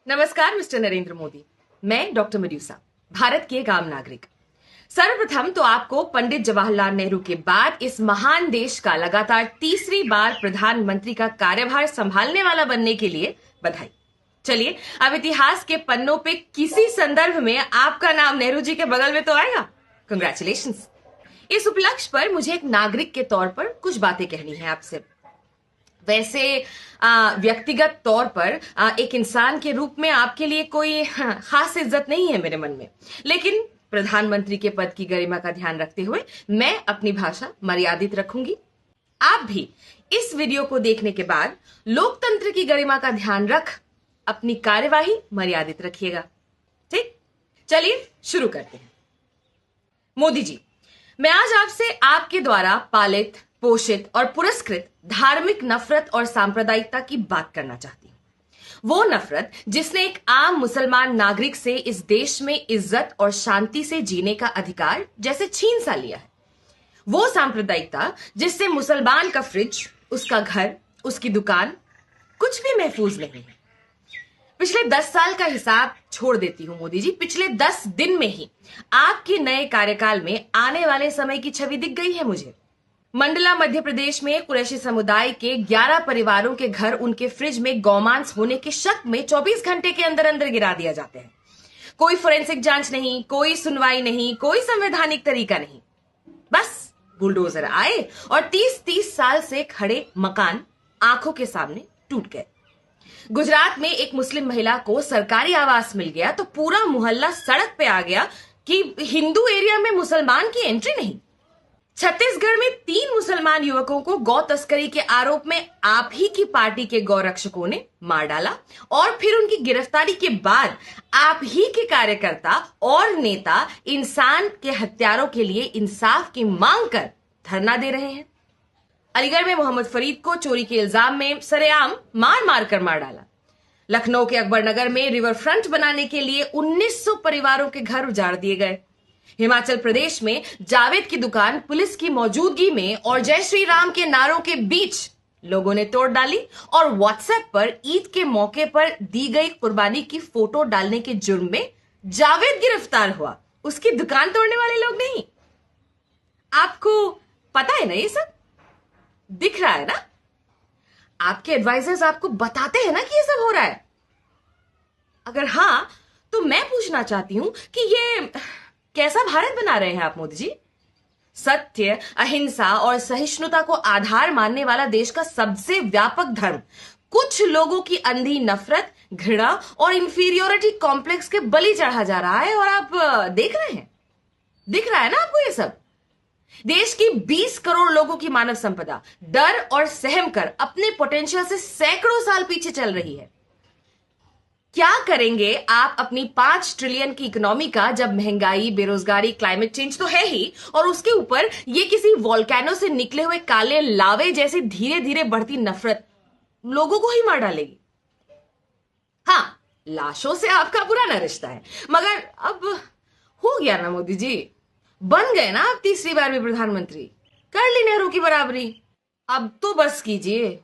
नमस्कार मिस्टर नरेंद्र मोदी। मैं डॉक्टर मड्यूसा, भारत की एक आम नागरिक। सर्वप्रथम तो आपको पंडित जवाहरलाल नेहरू के बाद इस महान देश का लगातार तीसरी बार प्रधानमंत्री का कार्यभार संभालने वाला बनने के लिए बधाई। चलिए, अब इतिहास के पन्नों पे किसी संदर्भ में आपका नाम नेहरू जी के बगल में तो आएगा। कंग्रेचुलेशंस। इस उपलक्ष्य पर मुझे एक नागरिक के तौर पर कुछ बातें कहनी है आपसे। वैसे व्यक्तिगत तौर पर एक इंसान के रूप में आपके लिए कोई खास इज्जत नहीं है मेरे मन में, लेकिन प्रधानमंत्री के पद की गरिमा का ध्यान रखते हुए मैं अपनी भाषा मर्यादित रखूंगी। आप भी इस वीडियो को देखने के बाद लोकतंत्र की गरिमा का ध्यान रख अपनी कार्यवाही मर्यादित रखिएगा। ठीक, चलिए शुरू करते हैं। मोदी जी, मैं आज आपसे आपके द्वारा पालित, पोषित और पुरस्कृत धार्मिक नफरत और सांप्रदायिकता की बात करना चाहती हूं। वो नफरत जिसने एक आम मुसलमान नागरिक से इस देश में इज्जत और शांति से जीने का अधिकार जैसे छीन सा लिया है। वो सांप्रदायिकता जिससे मुसलमान का फ्रिज, उसका घर, उसकी दुकान कुछ भी महफूज नहीं है। पिछले 10 साल का हिसाब छोड़ देती हूं मोदी जी। पिछले 10 दिन में ही आपके नए कार्यकाल में आने वाले समय की छवि दिख गई है मुझे। मंडला मध्य प्रदेश में कुरैशी समुदाय के 11 परिवारों के घर उनके फ्रिज में गौमांस होने के शक में 24 घंटे के अंदर अंदर गिरा दिया जाते हैं। कोई फोरेंसिक जांच नहीं, कोई सुनवाई नहीं, कोई संवैधानिक तरीका नहीं। बस बुलडोजर आए और 30-30 साल से खड़े मकान आंखों के सामने टूट गए। गुजरात में एक मुस्लिम महिला को सरकारी आवास मिल गया तो पूरा मोहल्ला सड़क पे आ गया कि हिंदू एरिया में मुसलमान की एंट्री नहीं। छत्तीसगढ़ में 3 मुसलमान युवकों को गौ तस्करी के आरोप में आप ही की पार्टी के गौरक्षकों ने मार डाला और फिर उनकी गिरफ्तारी के बाद आप ही के कार्यकर्ता और नेता इंसान के हत्यारों के लिए इंसाफ की मांग कर धरना दे रहे हैं। अलीगढ़ में मोहम्मद फरीद को चोरी के इल्जाम में सरेआम मार कर मार डाला। लखनऊ के अकबरनगर में रिवर फ्रंट बनाने के लिए 1900 परिवारों के घर उजाड़ दिए गए। हिमाचल प्रदेश में जावेद की दुकान पुलिस की मौजूदगी में और जय श्री राम के नारों के बीच लोगों ने तोड़ डाली और व्हाट्सएप पर ईद के मौके पर दी गई कुर्बानी की फोटो डालने के जुर्म में जावेद गिरफ्तार हुआ, उसकी दुकान तोड़ने वाले लोग नहीं। आपको पता है ना, ये सब दिख रहा है ना। आपके एडवाइजर्स आपको बताते हैं ना कि ये सब हो रहा है। अगर हां, तो मैं पूछना चाहती हूं कि ये कैसा भारत बना रहे हैं आप मोदी जी? सत्य, अहिंसा और सहिष्णुता को आधार मानने वाला देश का सबसे व्यापक धर्म कुछ लोगों की अंधी नफरत, घृणा और इंफीरियोरिटी कॉम्प्लेक्स के बलि चढ़ा जा रहा है और आप देख रहे हैं। दिख रहा है ना आपको ये सब? देश की 20 करोड़ लोगों की मानव संपदा डर और सहम कर अपने पोटेंशियल से सैकड़ों साल पीछे चल रही है। क्या करेंगे आप अपनी 5 ट्रिलियन की इकोनॉमी का जब महंगाई, बेरोजगारी, क्लाइमेट चेंज तो है ही और उसके ऊपर ये किसी वोल्केनो से निकले हुए काले लावे जैसी धीरे धीरे बढ़ती नफरत लोगों को ही मार डालेगी। हां, लाशों से आपका पुराना रिश्ता है, मगर अब हो गया ना मोदी जी। बन गए ना आप तीसरी बार भी प्रधानमंत्री, कर ली नेहरू की बराबरी। अब तो बस कीजिए।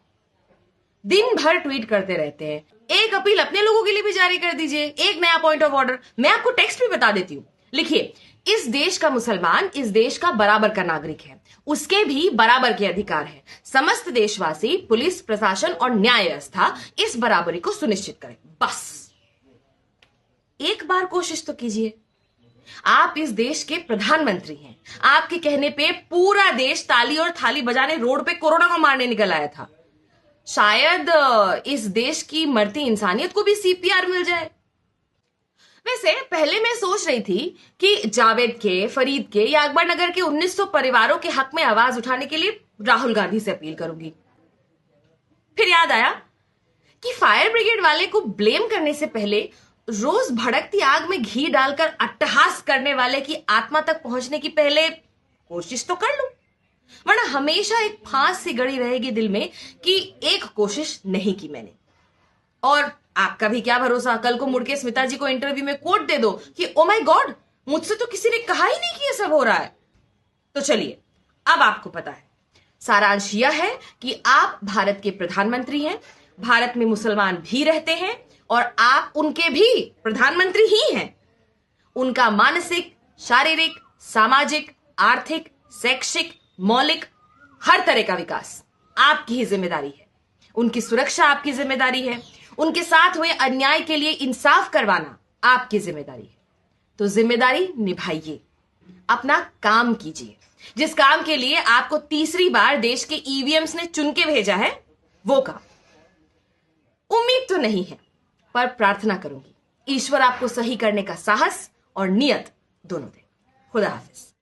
दिन भर ट्वीट करते रहते हैं। एक अपील अपने लोगों के लिए भी जारी कर दीजिए, एक नया पॉइंट ऑफ ऑर्डर। मैं आपको टेक्स्ट भी बता देती हूं। लिखिए, इस देश का मुसलमान इस देश का बराबर का नागरिक है, उसके भी बराबर के अधिकार है। समस्त देशवासी, पुलिस प्रशासन और न्याय व्यवस्था इस बराबरी को सुनिश्चित करें। बस एक बार कोशिश तो कीजिए। आप इस देश के प्रधानमंत्री हैं। आपके कहने पे पूरा देश ताली और थाली बजाने रोड पे कोरोना को मारने निकल आया था। शायद इस देश की मरती इंसानियत को भी सीपीआर मिल जाए। वैसे पहले मैं सोच रही थी कि जावेद के, फरीद के या अकबरनगर के 1900 परिवारों के हक में आवाज उठाने के लिए राहुल गांधी से अपील करूंगी। फिर याद आया कि फायर ब्रिगेड वाले को ब्लेम करने से पहले रोज भड़कती आग में घी डालकर अट्टहास करने वाले की आत्मा तक पहुंचने की पहले कोशिश तो कर लूं, वरना हमेशा एक फांस सी गड़ी रहेगी दिल में कि एक कोशिश नहीं की मैंने। और आपका भी क्या भरोसा, कल को मुड़ के स्मिता जी को इंटरव्यू में कोट दे दो कि ओ माय गॉड, मुझसे तो किसी ने कहा ही नहीं कि ये सब हो रहा है। तो चलिए, अब आपको पता है। सारांश यह है कि आप भारत के प्रधानमंत्री हैं, भारत में मुसलमान भी रहते हैं और आप उनके भी प्रधानमंत्री ही हैं। उनका मानसिक, शारीरिक, सामाजिक, आर्थिक, शैक्षिक, मौलिक हर तरह का विकास आपकी ही जिम्मेदारी है। उनकी सुरक्षा आपकी जिम्मेदारी है। उनके साथ हुए अन्याय के लिए इंसाफ करवाना आपकी जिम्मेदारी है। तो जिम्मेदारी निभाइए, अपना काम कीजिए। जिस काम के लिए आपको तीसरी बार देश के ईवीएम्स ने चुन के भेजा है वो काम। उम्मीद तो नहीं है, पर प्रार्थना करूंगी ईश्वर आपको सही करने का साहस और नियत दोनों दे। खुदा हाफिज।